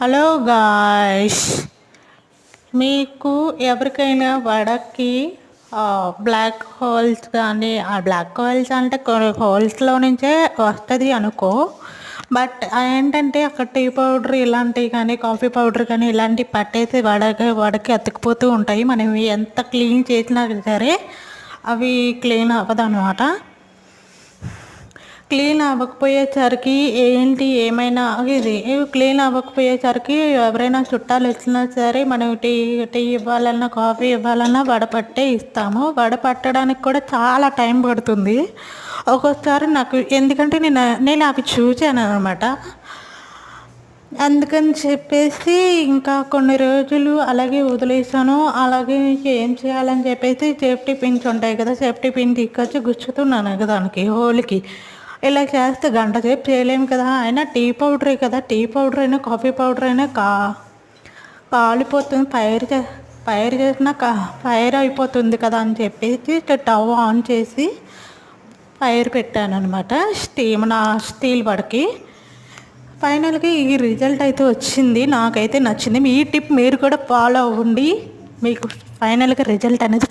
Hello guys, మీకు ఎవరికైనా వడకి black holes కానీ, ఆ బ్లాక్ హోల్స్ అంటే కొన్ని హోల్స్లో నుంచే వస్తుంది అనుకో. బట్ ఏంటంటే అక్కడ టీ పౌడర్ ఇలాంటివి కానీ, కాఫీ పౌడర్ కానీ ఇలాంటివి పట్టేసి వడకి అతుక్కుపోతూ ఉంటాయి. మనం ఎంత క్లీన్ చేసినా సరే అవి క్లీన్ అవ్వదు అనమాట. క్లీన్ అవ్వకపోయేసరికి ఏమైనా ఇది క్లీన్ అవ్వకపోయేసరికి ఎవరైనా చుట్టాలు వచ్చినా సరే మనం టీ ఇవ్వాలన్నా, కాఫీ ఇవ్వాలన్నా వడపట్టే ఇస్తాము. వడపట్టడానికి కూడా చాలా టైం పడుతుంది ఒక్కొక్కసారి నాకు, ఎందుకంటే నేను అవి చూసాను అనమాట. అందుకని చెప్పేసి ఇంకా కొన్ని రోజులు అలాగే వదిలేసాను. అలాగే ఏం చేయాలని చెప్పేసి సేఫ్టీ పిన్స్ ఉంటాయి కదా, సేఫ్టీ పిన్ తీసుకొచ్చి గుచ్చుతున్నాను కదా దానికి హోల్కి. ఇలా చేస్తే గంట సేపు చేయలేము కదా. అయినా టీ పౌడరే కదా, టీ పౌడర్ అయినా కాఫీ పౌడర్ అయినా కాలిపోతుంది. ఫైర్ చేసిన ఫైర్ అయిపోతుంది కదా అని చెప్పేసి స్టవ్ ఆన్ చేసి ఫైర్ పెట్టాను అనమాట స్టీల్ వడకి. ఫైనల్గా ఈ రిజల్ట్ అయితే వచ్చింది, నాకైతే నచ్చింది. ఈ టిప్ మీరు కూడా ఫాలో అవ్వండి, మీకు ఫైనల్గా రిజల్ట్ అనేది